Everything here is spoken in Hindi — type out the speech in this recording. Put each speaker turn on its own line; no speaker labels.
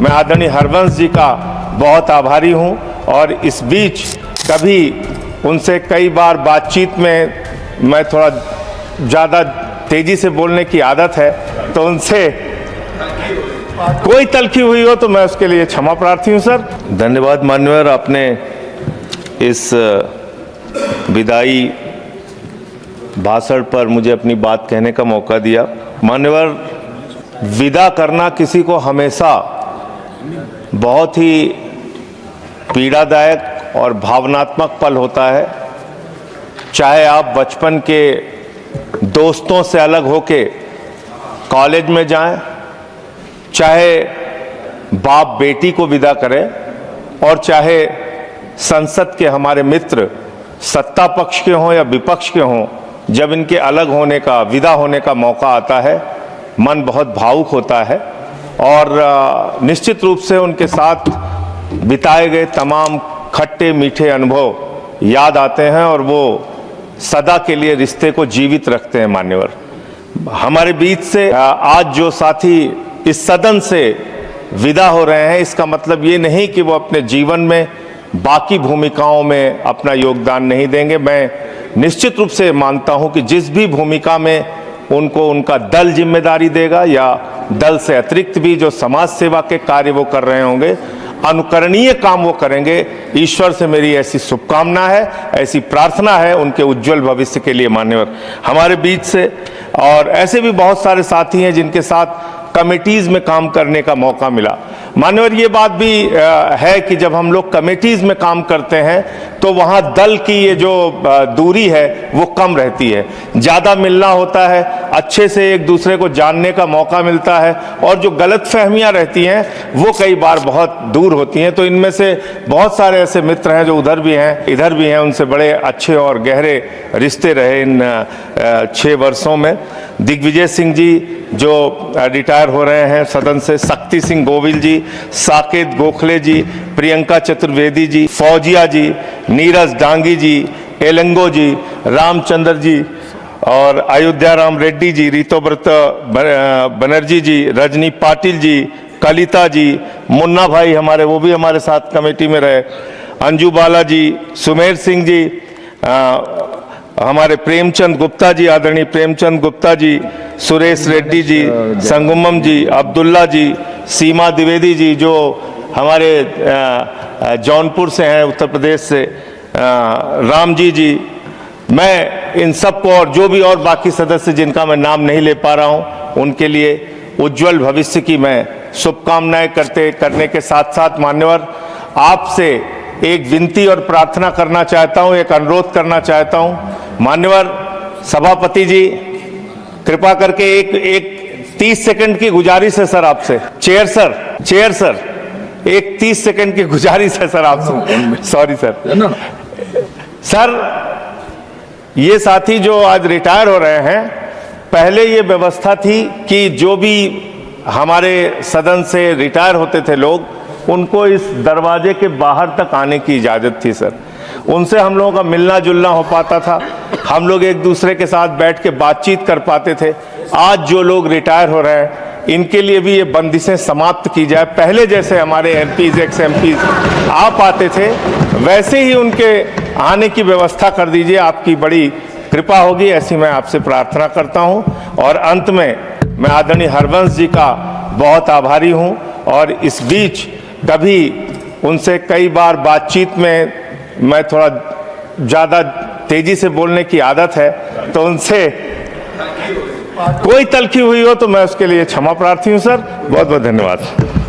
मैं आदरणीय हरवंश जी का बहुत आभारी हूं और इस बीच कभी उनसे कई बार बातचीत में मैं थोड़ा ज़्यादा तेज़ी से बोलने की आदत है, तो उनसे कोई तलखी हुई हो तो मैं उसके लिए क्षमा प्रार्थी हूं सर। धन्यवाद मान्यवर, आपने इस विदाई भाषण पर मुझे अपनी बात कहने का मौका दिया। मान्यवर, विदा करना किसी को हमेशा बहुत ही पीड़ादायक और भावनात्मक पल होता है। चाहे आप बचपन के दोस्तों से अलग होके कॉलेज में जाएं, चाहे बाप बेटी को विदा करें, और चाहे संसद के हमारे मित्र सत्ता पक्ष के हों या विपक्ष के हों, जब इनके अलग होने का, विदा होने का मौका आता है, मन बहुत भावुक होता है और निश्चित रूप से उनके साथ बिताए गए तमाम खट्टे मीठे अनुभव याद आते हैं और वो सदा के लिए रिश्ते को जीवित रखते हैं। मान्यवर, हमारे बीच से आज जो साथी इस सदन से विदा हो रहे हैं, इसका मतलब ये नहीं कि वो अपने जीवन में बाकी भूमिकाओं में अपना योगदान नहीं देंगे। मैं निश्चित रूप से मानता हूं कि जिस भी भूमिका में उनको उनका दल जिम्मेदारी देगा या दल से अतिरिक्त भी जो समाज सेवा के कार्य वो कर रहे होंगे, अनुकरणीय काम वो करेंगे। ईश्वर से मेरी ऐसी शुभकामना है, ऐसी प्रार्थना है उनके उज्जवल भविष्य के लिए। मान्यवर, हमारे बीच से और ऐसे भी बहुत सारे साथी हैं जिनके साथ कमेटीज में काम करने का मौका मिला। मान्यवर, ये बात भी है कि जब हम लोग कमेटीज में काम करते हैं तो वहाँ दल की ये जो दूरी है वो कम रहती है, ज़्यादा मिलना होता है, अच्छे से एक दूसरे को जानने का मौका मिलता है और जो गलतफहमियाँ रहती हैं वो कई बार बहुत दूर होती हैं। तो इनमें से बहुत सारे ऐसे मित्र हैं जो उधर भी हैं इधर भी हैं, उनसे बड़े अच्छे और गहरे रिश्ते रहे इन 6 वर्षों में। दिग्विजय सिंह जी जो रिटायर हो रहे हैं सदन से, शक्ति सिंह गोविल जी, साकेत गोखले जी, प्रियंका चतुर्वेदी जी, फौजिया जी, नीरज डांगी जी, एलंगो जी, रामचंद्र जी और अयोध्या राम रेड्डी जी, ऋतुव्रत बनर्जी जी, रजनी पाटिल जी, कलिता जी, मुन्ना भाई हमारे, वो भी हमारे साथ कमेटी में रहे, अंजू बाला जी, सुमेर सिंह जी, हमारे प्रेमचंद गुप्ता जी, आदरणीय प्रेमचंद गुप्ता जी, सुरेश रेड्डी जी, संगमम जी, अब्दुल्ला जी, सीमा द्विवेदी जी जो हमारे जौनपुर से हैं, उत्तर प्रदेश से, राम जी, मैं इन सब को और जो भी और बाकी सदस्य जिनका मैं नाम नहीं ले पा रहा हूं, उनके लिए उज्जवल भविष्य की मैं शुभकामनाएं करने के साथ साथ मान्यवर, आपसे एक विनती और प्रार्थना करना चाहता हूं, एक अनुरोध करना चाहता हूं। मान्यवर सभापति जी, कृपा करके एक 30 सेकंड की गुजारिश है सर आपसे। चेयर सर, एक 30 सेकंड की गुजारिश है सर आपसे। Sorry sir. सर, ये साथी जो आज रिटायर हो रहे हैं, पहले ये व्यवस्था थी कि जो भी हमारे सदन से रिटायर होते थे लोग, उनको इस दरवाजे के बाहर तक आने की इजाज़त थी सर। उनसे हम लोगों का मिलना जुलना हो पाता था, हम लोग एक दूसरे के साथ बैठ के बातचीत कर पाते थे। आज जो लोग रिटायर हो रहे हैं, इनके लिए भी ये बंदिशें समाप्त की जाए। पहले जैसे हमारे एमपीज, एक्स एमपीज आ पाते थे, वैसे ही उनके आने की व्यवस्था कर दीजिए। आपकी बड़ी कृपा होगी, ऐसी मैं आपसे प्रार्थना करता हूँ। और अंत में मैं आदरणीय हरवंश जी का बहुत आभारी हूँ और इस बीच कभी उनसे कई बार बातचीत में मैं थोड़ा ज़्यादा तेज़ी से बोलने की आदत है, तो उनसे कोई तलखी हुई हो तो मैं उसके लिए क्षमा प्रार्थी हूँ सर। बहुत बहुत धन्यवाद।